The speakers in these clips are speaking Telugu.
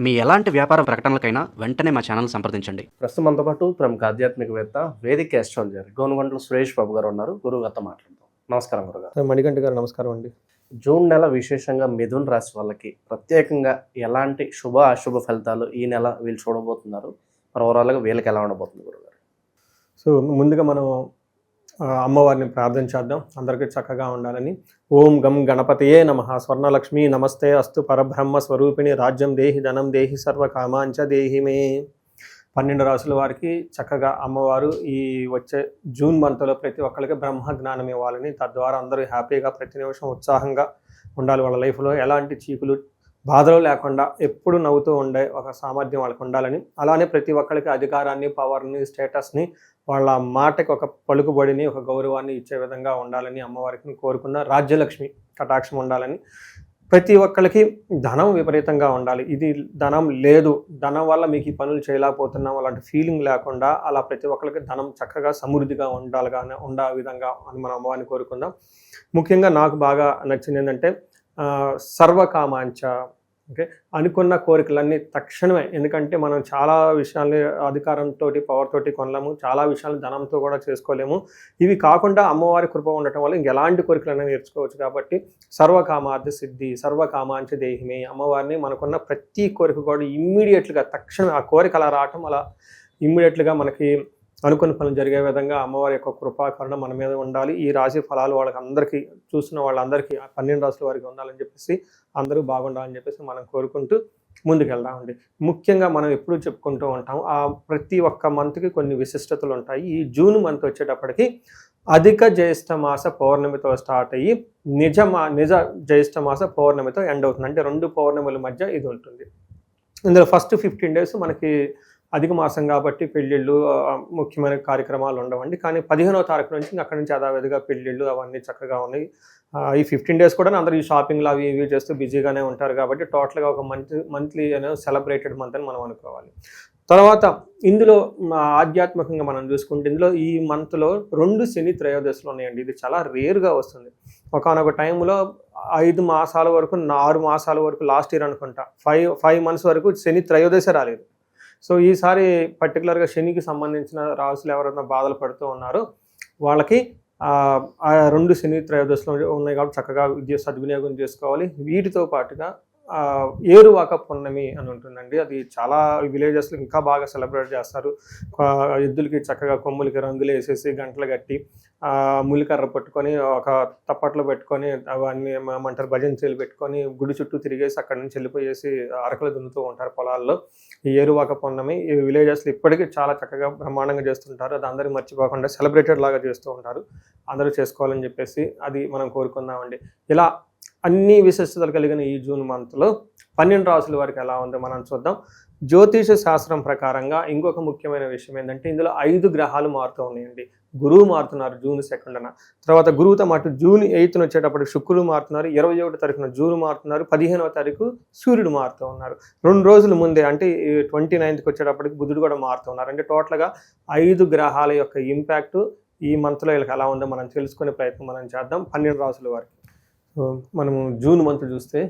మీ ఎలాంటి వ్యాపార ప్రకటనలకైనా వెంటనే మా ఛానల్ సంప్రదించండి. ప్రస్తుతం మనతో పాటు ప్రముఖ ఆధ్యాత్మికవేత్త వేదిక ఆస్ట్రాలజర్ గోనుగంట్ల సురేష్ బాబు గారు ఉన్నారు. గురువు గారితో మాట్లాడదాం. నమస్కారం గురుగారు. మణికంఠ గారు నమస్కారం అండి. జూన్ నెల విశేషంగా మిథున్ రాశి వాళ్ళకి ప్రత్యేకంగా ఎలాంటి శుభ అశుభ ఫలితాలు ఈ నెల వీళ్ళు చూడబోతున్నారు, మరి ఓవరాల్గా వీళ్ళకి ఎలా ఉండబోతుంది గురుగారు? సో ముందుగా మనం అమ్మవారిని ప్రార్థన చేద్దాం, అందరికీ చక్కగా ఉండాలని. ఓం గం గణపతయే నమః. స్వర్ణలక్ష్మి నమస్తే అస్తు పరబ్రహ్మ స్వరూపిణి రాజ్యం దేహి ధనం దేహి సర్వ కామాంచ దేహి మే. 12 రాసుల వారికి చక్కగా అమ్మవారు ఈ వచ్చే జూన్ మంత్లో ప్రతి ఒక్కరికి బ్రహ్మ జ్ఞానం ఇవ్వాలని, తద్వారా అందరూ హ్యాపీగా ప్రతి నిమిషం ఉత్సాహంగా ఉండాలి. వాళ్ళ లైఫ్లో ఎలాంటి చీకులు బాధలు లేకుండా ఎప్పుడు నవ్వుతూ ఉండే ఒక సామర్థ్యం వాళ్ళకి ఉండాలని, అలానే ప్రతి ఒక్కరికి అధికారాన్ని, పవర్ని, స్టేటస్ని, వాళ్ళ మాటకి ఒక పలుకుబడిని, ఒక గౌరవాన్ని ఇచ్చే విధంగా ఉండాలని అమ్మవారికి కోరుకున్న. రాజ్యలక్ష్మి కటాక్షం ఉండాలని, ప్రతి ఒక్కరికి ధనం విపరీతంగా ఉండాలి. ఇది ధనం లేదు, ధనం వల్ల మీకు ఈ పనులు చేయలేకపోతున్నాం అలాంటి ఫీలింగ్ లేకుండా అలా ప్రతి ఒక్కరికి ధనం చక్కగా సమృద్ధిగా ఉండే విధంగా అని మనం అమ్మవారిని కోరుకుందాం. ముఖ్యంగా నాకు బాగా నచ్చింది ఏంటంటే సర్వకామాంచ. ఓకే, అనుకున్న కోరికలన్నీ తక్షణమే. ఎందుకంటే మనం చాలా విషయాల్ని అధికారంతో, పవర్ తోటి కొనలేము, చాలా విషయాలు ధనంతో కూడా చేసుకోలేము. ఇవి కాకుండా అమ్మవారి కృప ఉండటం వల్ల ఇంకెలాంటి కోరికలైనా నేర్చుకోవచ్చు. కాబట్టి సర్వకామార్థ సిద్ధి సర్వకామాంచ దేహిమే. అమ్మవారిని మనకున్న ప్రతి కోరిక కూడా ఇమ్మీడియట్గా తక్షణం ఆ కోరిక అలా రావటం, అలా ఇమ్మీడియట్గా మనకి అనుకున్న పనులు జరిగే విధంగా అమ్మవారి యొక్క కృపాకరణ మన మీద ఉండాలి. ఈ రాశి ఫలాలు వాళ్ళకి అందరికీ, చూసిన వాళ్ళందరికీ 12 రాశుల వారికి ఉండాలని చెప్పేసి, అందరూ బాగుండాలని చెప్పేసి మనం కోరుకుంటూ ముందుకెళ్దామండి. ముఖ్యంగా మనం ఎప్పుడూ చెప్పుకుంటూ ఉంటాం, ఆ ప్రతి ఒక్క మంత్కి కొన్ని విశిష్టతలు ఉంటాయి. ఈ జూన్ మంత్ వచ్చేటప్పటికి అధిక జ్యేష్ఠ మాస పౌర్ణమితో స్టార్ట్ అయ్యి నిజ జ్యేష్ఠ మాస పౌర్ణమితో ఎండ్ అవుతుంది. అంటే 2 పౌర్ణమిల మధ్య ఇది ఉంటుంది. ఇందులో ఫస్ట్ 15 డేస్ మనకి అధిక మాసం కాబట్టి పెళ్ళిళ్ళు, ముఖ్యమైన కార్యక్రమాలు ఉండవండి. కానీ 15వ తారీఖు నుంచి అక్కడి నుంచి యథావిధిగా పెళ్ళిళ్ళు అవన్నీ చక్కగా ఉన్నాయి. ఈ 15 డేస్ కూడా అందరూ ఈ షాపింగ్లు అవి ఇవి చేస్తూ బిజీగానే ఉంటారు. కాబట్టి టోటల్గా ఒక మంత్లీ అనేది సెలబ్రేటెడ్ మంత్ అని మనం అనుకోవాలి. తర్వాత ఇందులో ఆధ్యాత్మికంగా మనం చూసుకుంటే, ఇందులో ఈ మంత్లో 2 శని త్రయోదశులు ఉన్నాయండి. ఇది చాలా రేర్గా వస్తుంది. ఒకనొక టైంలో 5 మాసాల వరకు, 6 మాసాల వరకు, లాస్ట్ ఇయర్ అనుకుంటా 5 మంత్స్ వరకు శని త్రయోదశ రాలేదు. సో ఈసారి పర్టికులర్గా శనికి సంబంధించిన రాసులు ఎవరైనా బాధలు పడుతూ ఉన్నారో వాళ్ళకి ఆ 2 శని త్రయోదశులు ఉన్నాయి కాబట్టి చక్కగా సద్వినియోగం చేసుకోవాలి. వీటితో పాటుగా ఏరువాక పున్నమి అని ఉంటుందండి. అది చాలా విలేజెస్లో ఇంకా బాగా సెలబ్రేట్ చేస్తారు. ఎద్దులకి చక్కగా కొమ్ములకి రంగులు వేసేసి, గంటలు కట్టి, ములికర్ర పట్టుకొని, ఒక తప్పట్లో పెట్టుకొని, అవన్నీ ఏమంటారు భజంచీలు పెట్టుకొని గుడి చుట్టూ తిరిగేసి అక్కడి నుంచి వెళ్ళిపోయేసి అరకలు దున్నుతూ ఉంటారు పొలాల్లో. ఈ ఏరువాక పున్నమి ఈ విలేజెస్లో ఇప్పటికీ చాలా చక్కగా బ్రహ్మాండంగా చేస్తుంటారు. అది అందరూ మర్చిపోకుండా సెలబ్రేటెడ్ లాగా చేస్తూ ఉంటారు. అందరూ చేసుకోవాలని చెప్పేసి అది మనం కోరుకుందామండి. ఇలా అన్ని విశిష్టతలు కలిగిన ఈ జూన్ మంత్లో 12 రాసుల వారికి ఎలా ఉందో మనం చూద్దాం. జ్యోతిష శాస్త్రం ప్రకారంగా ఇంకొక ముఖ్యమైన విషయం ఏంటంటే, ఇందులో 5 గ్రహాలు మారుతూ ఉన్నాయండి. గురువు మారుతున్నారు జూన్ 2న. తర్వాత గురువుతో మాటు జూన్ 8న వచ్చేటప్పటికి శుక్రుడు మారుతున్నారు. 21వ తారీఖున జూన్ మారుతున్నారు. 15వ తారీఖు సూర్యుడు మారుతూ ఉన్నారు. 2 రోజుల ముందే అంటే 29కి వచ్చేటప్పటికి బుధుడు కూడా మారుతూ ఉన్నారు. అంటే టోటల్గా 5 గ్రహాల యొక్క ఇంపాక్ట్ ఈ మంత్లో వీళ్ళకి ఎలా ఉందో మనం తెలుసుకునే ప్రయత్నం మనం చేద్దాం. 12 రాసుల వారికి మనము జూన్ మంత్ చూస్తే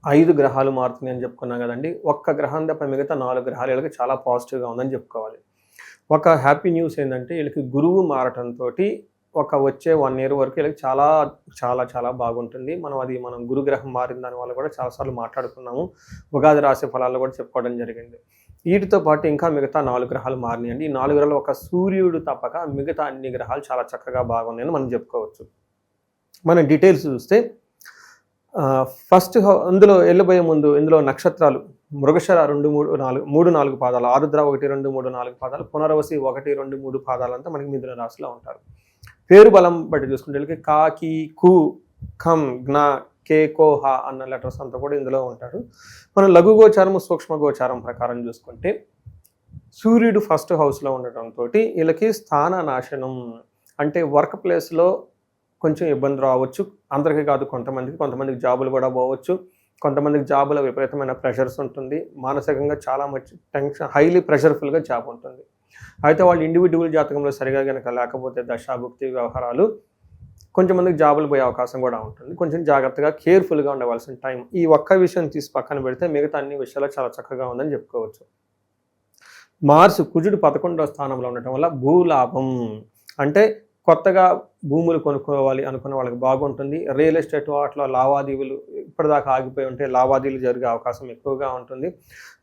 5 గ్రహాలు మారుతున్నాయి అని చెప్పుకున్నాం కదండి. ఒక్క గ్రహం తప్ప మిగతా 4 గ్రహాలు వీళ్ళకి చాలా పాజిటివ్గా ఉందని చెప్పుకోవాలి. ఒక హ్యాపీ న్యూస్ ఏంటంటే, వీళ్ళకి గురువు మారటంతో వచ్చే 1 ఇయర్ వరకు వీళ్ళకి చాలా చాలా చాలా బాగుంటుంది. మనం గురుగ్రహం మారిన దాని వల్ల కూడా చాలాసార్లు మాట్లాడుకున్నాము. ఉగాది రాశి ఫలాల్లో కూడా చెప్పుకోవడం జరిగింది. వీటితో పాటు ఇంకా మిగతా 4 గ్రహాలు మారినాయండి. ఈ 4 గ్రహాలు ఒక సూర్యుడు తప్పక మిగతా అన్ని గ్రహాలు చాలా చక్కగా బాగున్నాయని మనం చెప్పుకోవచ్చు. మన డీటెయిల్స్ చూస్తే ఫస్ట్ అందులో వెళ్ళబోయే ముందు ఇందులో నక్షత్రాలు మృగశిర 2, 3, 4 పాదాలు, ఆరుద్ర 1, 2, 3, 4 పాదాలు, పునర్వసి 1, 2, 3 పాదాలంతా మనకి మిథున రాశిలో ఉంటారు. పేరు బలం బట్టి చూసుకుంటే వీళ్ళకి కా, కి, కు, ఖం, జ్ఞ, కే, కో, హ అన్న లెటర్స్ అంతా కూడా ఇందులో ఉంటారు. మనం లఘు గోచారం, సూక్ష్మ గోచారం ప్రకారం చూసుకుంటే సూర్యుడు ఫస్ట్ హౌస్లో ఉండటంతో వీళ్ళకి స్థాన నాశనం, అంటే వర్క్ ప్లేస్లో కొంచెం ఇబ్బంది రావచ్చు. అందరికీ కాదు, కొంతమందికి జాబులు కూడా పోవచ్చు. కొంతమందికి జాబులో విపరీతమైన ప్రెషర్స్ ఉంటుంది. మానసికంగా చాలా టెన్షన్, హైలీ ప్రెషర్ఫుల్గా జాబ్ ఉంటుంది. అయితే వాళ్ళు ఇండివిజువల్ జాతకంలో సరిగా కనుక లేకపోతే దశాభుక్తి వ్యవహారాలు కొంచెం మందికి జాబులు పోయే అవకాశం కూడా ఉంటుంది. కొంచెం జాగ్రత్తగా కేర్ఫుల్గా ఉండవలసిన టైం. ఈ ఒక్క విషయం తీసి పక్కన పెడితే మిగతా అన్ని విషయాలు చాలా చక్కగా ఉందని చెప్పుకోవచ్చు. మార్సు కుజుడు 11వ స్థానంలో ఉండటం వల్ల భూలాభం, అంటే కొత్తగా భూములు కొనుక్కోవాలి అనుకున్న వాళ్ళకి బాగుంటుంది. రియల్ ఎస్టేట్ వాటిలో లావాదేవీలు ఇప్పటిదాకా ఆగిపోయి ఉంటే లావాదేవీలు జరిగే అవకాశం ఎక్కువగా ఉంటుంది.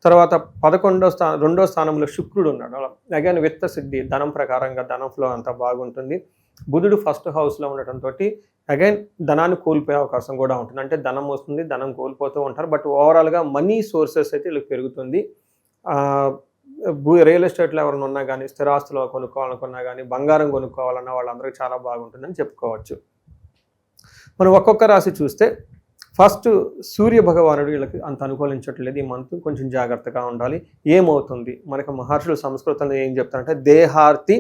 తర్వాత 2వ స్థానంలో శుక్రుడు ఉన్నాడు. అగైన్ విత్త సిద్ధి, ధనం ప్రకారంగా ధనం ఫ్లో అంతా బాగుంటుంది. బుధుడు ఫస్ట్ హౌస్లో ఉండటంతో అగైన్ ధనాన్ని కోల్పోయే అవకాశం కూడా ఉంటుంది. అంటే ధనం వస్తుంది, ధనం కోల్పోతూ ఉంటారు. బట్ ఓవరాల్గా మనీ సోర్సెస్ అయితే వీళ్ళకి పెరుగుతుంది. రియల్ ఎస్టేట్లో ఎవరైనా ఉన్నా కానీ, స్థిరాస్తులు కొనుక్కోవాలనుకున్నా కానీ, బంగారం కొనుక్కోవాలన్నా వాళ్ళందరికీ చాలా బాగుంటుందని చెప్పుకోవచ్చు. మనం ఒక్కొక్క రాశి చూస్తే ఫస్ట్ సూర్య భగవానుడు వీళ్ళకి అంత అనుకూలించట్లేదు. ఈ మంత్ కొంచెం జాగ్రత్తగా ఉండాలి. ఏమవుతుంది మనకు మహర్షులు సంస్కృతంలో ఏం చెప్తారంటే, దేహార్తి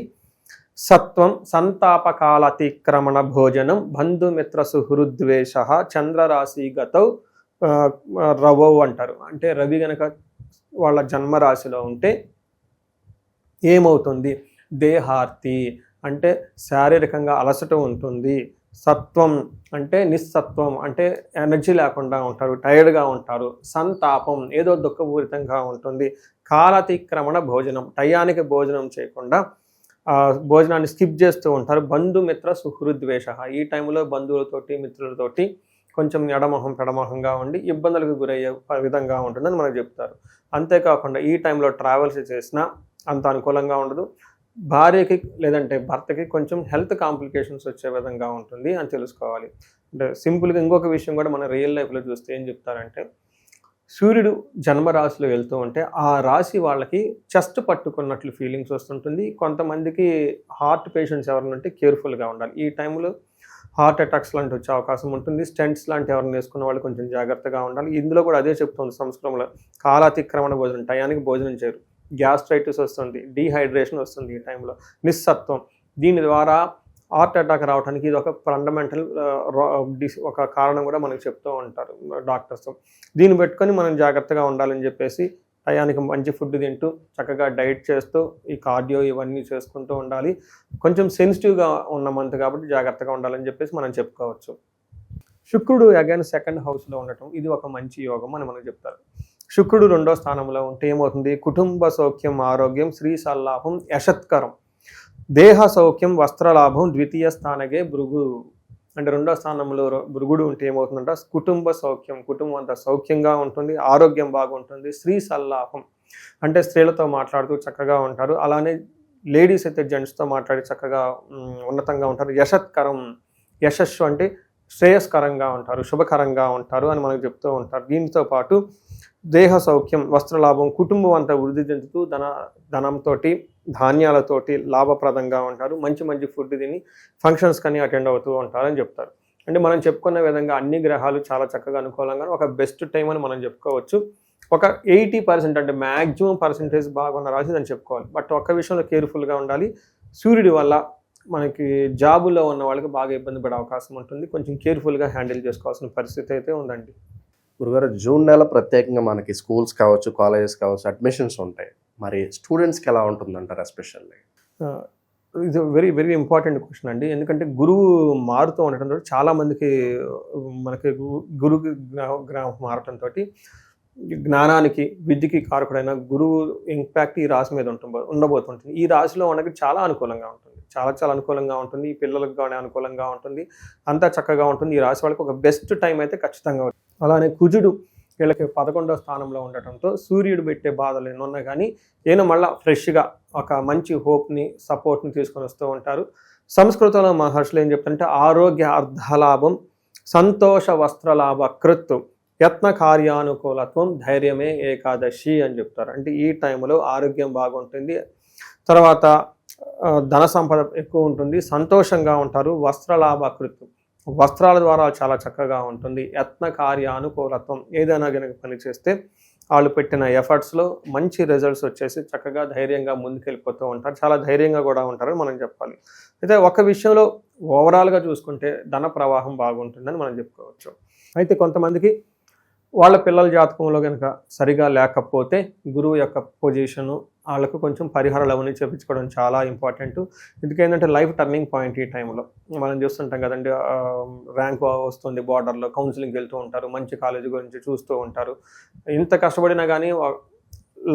సత్వం సంతాపకాలతిక్రమణ భోజనం బంధుమిత్ర సుహృద్వేష చంద్రరాశి గతౌ రవౌ అంటారు. అంటే రవి గనక వాళ్ళ జన్మరాశిలో ఉంటే ఏమవుతుంది, దేహార్తి అంటే శారీరకంగా అలసట ఉంటుంది. సత్వం అంటే నిస్సత్వం, అంటే ఎనర్జీ లేకుండా ఉంటారు, టైర్డ్గా ఉంటారు. సంతాపం ఏదో దుఃఖపూరితంగా ఉంటుంది. కాలతిక్రమణ భోజనం, టయానికి భోజనం చేయకుండా భోజనాన్ని స్కిప్ చేస్తూ ఉంటారు. బంధుమిత్ర సుహృద్వేష, ఈ టైంలో బంధువులతోటి మిత్రులతోటి కొంచెం ఎడమొహం పెడమొహంగా ఉండి ఇబ్బందులకు గురయ్యే విధంగా ఉంటుందని మనకు చెప్తారు. అంతేకాకుండా ఈ టైంలో ట్రావెల్స్ చేసినా అంత అనుకూలంగా ఉండదు. భార్యకి లేదంటే భర్తకి కొంచెం హెల్త్ కాంప్లికేషన్స్ వచ్చే విధంగా ఉంటుంది అని తెలుసుకోవాలి. అంటే సింపుల్గా ఇంకొక విషయం కూడా మన రియల్ లైఫ్లో చూస్తే ఏం చెప్తారంటే, సూర్యుడు జన్మరాశిలో వెళ్తూ ఉంటే ఆ రాశి వాళ్ళకి చెస్ట్ పట్టుకున్నట్లు ఫీలింగ్స్ వస్తుంటుంది. కొంతమందికి హార్ట్ పేషెంట్స్ ఎవరైనా ఉంటే కేర్ఫుల్గా ఉండాలి. ఈ టైంలో హార్ట్ అటాక్స్ లాంటి వచ్చే అవకాశం ఉంటుంది. స్టెంట్స్ లాంటి ఎవరైనా వేసుకున్న వాళ్ళు కొంచెం జాగ్రత్తగా ఉండాలి. ఇందులో కూడా అదే చెప్తుంది సంస్కృతంలో, కాలాతిక్రమణ భోజనం, టయానికి భోజనం చేయరు. గ్యాస్ట్రైటిస్ వస్తుంది, డీహైడ్రేషన్ వస్తుంది ఈ టైంలో, నిస్సత్వం. దీని ద్వారా హార్ట్ అటాక్ రావడానికి ఇది ఒక ఫండమెంటల్ ఒక కారణం కూడా మనకు చెప్తూ ఉంటారు డాక్టర్స్. దీన్ని పెట్టుకొని మనం జాగ్రత్తగా ఉండాలని చెప్పేసి టయానికి మంచి ఫుడ్ తింటూ చక్కగా డైట్ చేస్తూ ఈ కార్డియో ఇవన్నీ చేసుకుంటూ ఉండాలి. కొంచెం సెన్సిటివ్గా ఉన్న మంత్ కాబట్టి జాగ్రత్తగా ఉండాలని చెప్పేసి మనం చెప్పుకోవచ్చు. శుక్రుడు అగైన్ సెకండ్ హౌస్లో ఉండటం ఇది ఒక మంచి యోగం అని మనకు చెప్తారు. శుక్రుడు 2వ స్థానంలో ఉంటే ఏమవుతుంది, కుటుంబ సౌఖ్యం, ఆరోగ్యం, స్త్రీ సల్లాభం, యశత్కరం, దేహ సౌఖ్యం, వస్త్రలాభం, ద్వితీయ స్థానగే భృగు. అంటే 2వ స్థానంలో భృగుడు ఉంటే ఏమవుతుందంట, కుటుంబ సౌఖ్యం, కుటుంబం అంతా సౌఖ్యంగా ఉంటుంది, ఆరోగ్యం బాగుంటుంది. స్త్రీ సల్లాభం అంటే స్త్రీలతో మాట్లాడుతూ చక్కగా ఉంటారు. అలానే లేడీస్ అయితే జెంట్స్తో మాట్లాడి చక్కగా ఉన్నతంగా ఉంటారు. యశత్కరం, యశస్సు అంటే శ్రేయస్కరంగా ఉంటారు, శుభకరంగా ఉంటారు అని మనకు చెప్తూ ఉంటారు. దీంతో పాటు దేహ సౌఖ్యం, వస్త్రలాభం, కుటుంబం అంతా వృద్ధి చెందుతూ ధనంతో ధాన్యాలతోటి లాభప్రదంగా ఉంటారు. మంచి మంచి ఫుడ్ తిని ఫంక్షన్స్ కానీ అటెండ్ అవుతూ ఉంటారని చెప్తారు. అంటే మనం చెప్పుకున్న విధంగా అన్ని గ్రహాలు చాలా చక్కగా అనుకూలంగా ఒక బెస్ట్ టైం అని మనం చెప్పుకోవచ్చు. ఒక 80% అంటే మ్యాక్సిమం పర్సెంటేజ్ బాగున్న రాశి అని చెప్పుకోవాలి. బట్ ఒక్క విషయంలో కేర్ఫుల్గా ఉండాలి. సూర్యుడి వల్ల మనకి జాబులో ఉన్న వాళ్ళకి బాగా ఇబ్బంది పడే అవకాశం ఉంటుంది. కొంచెం కేర్ఫుల్గా హ్యాండిల్ చేసుకోవాల్సిన పరిస్థితి అయితే ఉందండి. గురుగారు, జూన్ నెల ప్రత్యేకంగా మనకి స్కూల్స్ కావచ్చు, కాలేజెస్ కావచ్చు, అడ్మిషన్స్ ఉంటాయి. మరి స్టూడెంట్స్కి ఎలా ఉంటుందంటారు ఎస్పెషల్లీ? ఇది వెరీ వెరీ ఇంపార్టెంట్ క్వశ్చన్ అండి. ఎందుకంటే గురువు మారుతూ ఉండటంతో చాలామందికి మనకి గురువు గ్రహం మారటంతో జ్ఞానానికి విద్యకి కారకుడైన గురువు ఇంపాక్ట్ ఈ రాశి మీద ఉండబోతుంటుంది. ఈ రాశిలో మనకి చాలా అనుకూలంగా ఉంటుంది, చాలా అనుకూలంగా ఉంటుంది. ఈ పిల్లలకు కానీ అనుకూలంగా ఉంటుంది, అంతా చక్కగా ఉంటుంది. ఈ రాశి వాళ్ళకి ఒక బెస్ట్ టైం అయితే ఖచ్చితంగా ఉంటుంది. అలానే కుజుడు వీళ్ళకి 11వ స్థానంలో ఉండటంతో సూర్యుడు పెట్టే బాధలు ఎన్నున్నా కానీ ఈయన మళ్ళీ ఫ్రెష్గా ఒక మంచి హోప్ని, సపోర్ట్ని తీసుకొని వస్తూ ఉంటారు. సంస్కృతంలో మహర్షులు ఏం చెప్తారంటే, ఆరోగ్య అర్ధలాభం, సంతోష వస్త్రలాభ కృత్, యత్న కార్యానుకూలత్వం, ధైర్యమే ఏకాదశి అని చెప్తారు. అంటే ఈ టైంలో ఆరోగ్యం బాగుంటుంది, తర్వాత ధన సంపద ఎక్కువ ఉంటుంది, సంతోషంగా ఉంటారు. వస్త్రలాభకృత్, వస్త్రాల ద్వారా చాలా చక్కగా ఉంటుంది. యత్న కార్యానుకూలత్వం, ఏదైనా కనుక పని చేస్తే వాళ్ళు పెట్టిన ఎఫర్ట్స్లో మంచి రిజల్ట్స్ వచ్చేసి చక్కగా ధైర్యంగా ముందుకెళ్ళిపోతూ ఉంటారు. చాలా ధైర్యంగా కూడా ఉంటారని మనం చెప్పాలి. అయితే ఒక విషయంలో ఓవరాల్గా చూసుకుంటే ధన ప్రవాహం బాగుంటుందని మనం చెప్పుకోవచ్చు. అయితే కొంతమందికి వాళ్ళ పిల్లల జాతకంలో కనుక సరిగా లేకపోతే గురువు యొక్క పొజిషను వాళ్ళకు కొంచెం పరిహారాలు అవన్నీ చేయించుకోవడం చాలా ఇంపార్టెంట్. ఎందుకంటే లైఫ్ టర్నింగ్ పాయింట్ ఈ టైంలో మనం చూస్తుంటాం కదండి. ర్యాంక్ వస్తుంది, బార్డర్లో కౌన్సిలింగ్కి వెళ్తూ ఉంటారు, మంచి కాలేజీ గురించి చూస్తూ ఉంటారు. ఇంత కష్టపడినా కానీ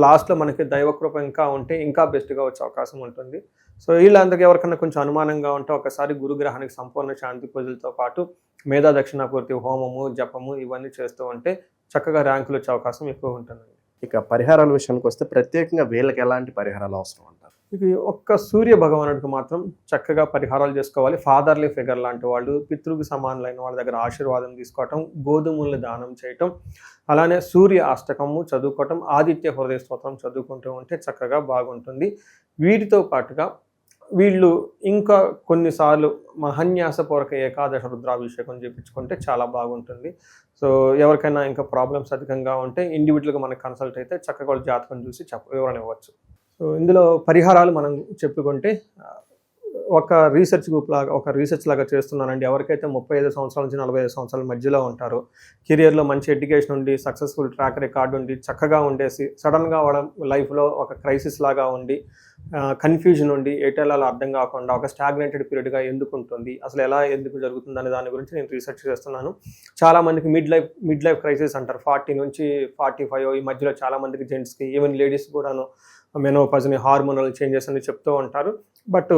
లాస్ట్లో మనకి దైవకృప ఇంకా ఉంటే ఇంకా బెస్ట్గా వచ్చే అవకాశం ఉంటుంది. సో వీళ్ళందరికీ ఎవరికైనా కొంచెం అనుమానంగా ఉంటే ఒకసారి గురుగ్రహానికి సంపూర్ణ శాంతి పూజలతో పాటు మేధా దక్షిణాపూర్తి హోమము, జపము ఇవన్నీ చేస్తూ ఉంటే చక్కగా ర్యాంకులు వచ్చే అవకాశం ఎక్కువ ఉంటుందండి. ఇక పరిహారాల విషయానికి వస్తే ప్రత్యేకంగా వీళ్ళకి ఎలాంటి పరిహారాలు అవసరం అంటారు? ఇది ఒక్క సూర్య భగవానుడికి మాత్రం చక్కగా పరిహారాలు చేసుకోవాలి. ఫాదర్లీ ఫిగర్ లాంటి వాళ్ళు, పితృకి సమానులైన వాళ్ళ దగ్గర ఆశీర్వాదం తీసుకోవటం, గోధుమల్ని దానం చేయటం, అలానే సూర్య అష్టకము చదువుకోవటం, ఆదిత్య హృదయ స్తోత్రం చదువుకుంటూ ఉంటే చక్కగా బాగుంటుంది. వీటితో పాటుగా వీళ్ళు ఇంకా కొన్నిసార్లు మహన్యాసపూర్వక ఏకాదశ రుద్రాభిషేకం చేయించుకుంటే చాలా బాగుంటుంది. సో ఎవరికైనా ఇంకా ప్రాబ్లమ్స్ అధికంగా ఉంటే ఇండివిజువల్గా మనకు కన్సల్ట్ అయితే చక్కగా వాళ్ళ జాతకం చూసి వివరణ ఇవ్వచ్చు. సో ఇందులో పరిహారాలు మనం చెప్పుకుంటే ఒక రీసెర్చ్ లాగా చేస్తున్నానండి. ఎవరికైతే 35 సంవత్సరాల నుంచి 45 సంవత్సరాల మధ్యలో ఉంటారో, కెరియర్లో మంచి ఎడ్యుకేషన్ ఉండి, సక్సెస్ఫుల్ ట్రాక్ రికార్డు ఉండి, చక్కగా ఉండేసి సడన్గా వాళ్ళ లైఫ్లో ఒక క్రైసిస్ లాగా ఉండి, కన్ఫ్యూజన్ ఉండి, ఎటెలాలో అర్థం కాకుండా ఒక స్టాగ్నేటెడ్ పీరియడ్గా ఎందుకు ఉంటుంది, అసలు ఎలా ఎందుకు జరుగుతుంది అనే దాని గురించి నేను రీసెర్చ్ చేస్తున్నాను. చాలామందికి మిడ్ లైఫ్ క్రైసిస్ అంటారు. 40 నుంచి 45 ఈ మధ్యలో చాలామందికి జెంట్స్కి, ఈవెన్ లేడీస్ కూడాను మెనోపాజ్ని, హార్మోనల్ చేంజెస్ అని చెప్తూ ఉంటారు. బట్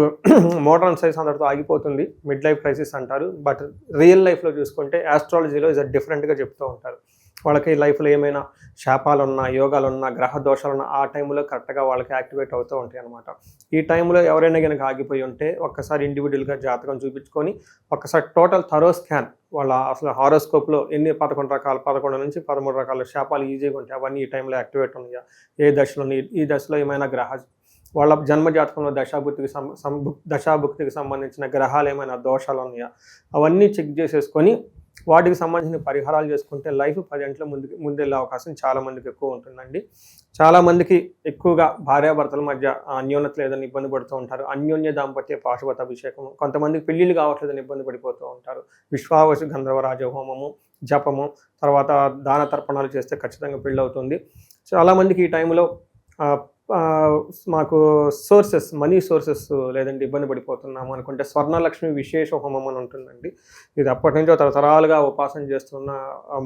మోడర్న్ సైన్స్ అందరితో ఆగిపోతుంది. మిడ్ లైఫ్ క్రైసిస్ అంటారు. బట్ రియల్ లైఫ్లో చూసుకుంటే ఆస్ట్రాలజీలో ఇది డిఫరెంట్గా చెప్తూ ఉంటారు. వాళ్ళకి లైఫ్లో ఏమైనా శాపాలు ఉన్నా, యోగాలు ఉన్నా, గ్రహ దోషాలు ఉన్నా ఆ టైంలో కరెక్ట్గా వాళ్ళకి యాక్టివేట్ అవుతూ ఉంటాయి అన్నమాట. ఈ టైంలో ఎవరైనా కనుక ఆగిపోయి ఉంటే ఒక్కసారి ఇండివిజువల్గా జాతకం చూపించుకొని ఒకసారి టోటల్ థరో స్కాన్, వాళ్ళ అసలు హారోస్కోప్లో ఎన్ని 11 నుంచి 13 రకాల శాపాలు ఈజీగా ఉంటాయి, అవన్నీ ఈ టైంలో యాక్టివేట్ ఉన్నాయా, ఏ దశలో, ఈ దశలో ఏమైనా వాళ్ళ జన్మ జాతకంలో దశాభుక్తికి సంబంధించిన గ్రహాలు ఏమైనా దోషాలు ఉన్నాయా, అవన్నీ చెక్ చేసేసుకొని వాటికి సంబంధించిన పరిహారాలు చేసుకుంటే లైఫ్ 10 గంటల ముందెళ్ళే అవకాశం చాలామందికి ఎక్కువ ఉంటుందండి. చాలామందికి ఎక్కువగా భార్యాభర్తల మధ్య అన్యోన్యత లేదని ఇబ్బంది పడుతూ ఉంటారు. అన్యోన్య దాంపత్య పాశుపత అభిషేకం, కొంతమందికి పెళ్ళిళ్ళు కావట్లేదని ఇబ్బంది పడిపోతూ ఉంటారు. విశ్వావసు గంధర్వరాజ హోమము, జపము, తర్వాత దాన తర్పణాలు చేస్తే ఖచ్చితంగా పెళ్ళి అవుతుంది. చాలామందికి ఈ టైంలో మాకు మనీ సోర్సెస్ లేదంటే ఇబ్బంది పడిపోతున్నాము అనుకుంటే స్వర్ణలక్ష్మి విశేష హోమం అని ఉంటుందండి. ఇది అప్పటి నుంచో తరతరాలుగా ఉపాసన చేస్తున్న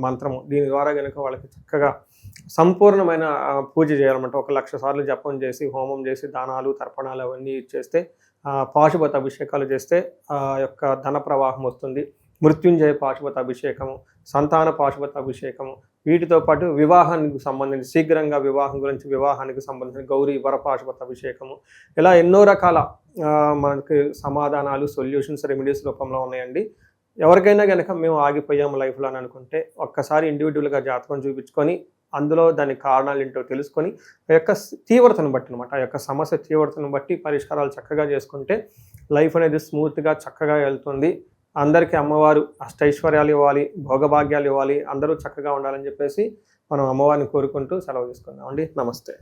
మంత్రము. దీని ద్వారా కనుక వాళ్ళకి చక్కగా సంపూర్ణమైన పూజ చేయాలన్నమాట. 1,00,000 సార్లు జపం చేసి, హోమం చేసి, దానాలు తర్పణాలు అవన్నీ చేస్తే, పాశుపత అభిషేకాలు చేస్తే ఆ యొక్క ధన ప్రవాహం వస్తుంది. మృత్యుంజయ పాశుపత అభిషేకము, సంతాన పాశుపత అభిషేకము, వీటితో పాటు వివాహానికి సంబంధించి శీఘ్రంగా వివాహానికి సంబంధించిన గౌరీ వర పాశుపత అభిషేకము, ఇలా ఎన్నో రకాల మనకి సమాధానాలు, సొల్యూషన్స్, రెమెడీస్ రూపంలో ఉన్నాయండి. ఎవరికైనా కనుక మేము ఆగిపోయాము లైఫ్లో అని అనుకుంటే ఒక్కసారి ఇండివిజువల్గా జాతకం చూపించుకొని అందులో దాని కారణాలు ఏంటో తెలుసుకొని ఆ యొక్క తీవ్రతను బట్టి అనమాట, ఆ యొక్క సమస్య తీవ్రతను బట్టి పరిష్కారాలు చక్కగా చేసుకుంటే లైఫ్ అనేది స్మూత్గా చక్కగా వెళ్తుంది. అందరికీ అమ్మవారు అష్టైశ్వర్యాలు ఇవ్వాలి, భోగభాగ్యాలు ఇవ్వాలి, అందరూ చక్కగా ఉండాలని చెప్పేసి మనం అమ్మవారిని కోరుకుంటూ సెలవు తీసుకుందాం అండి. నమస్తే.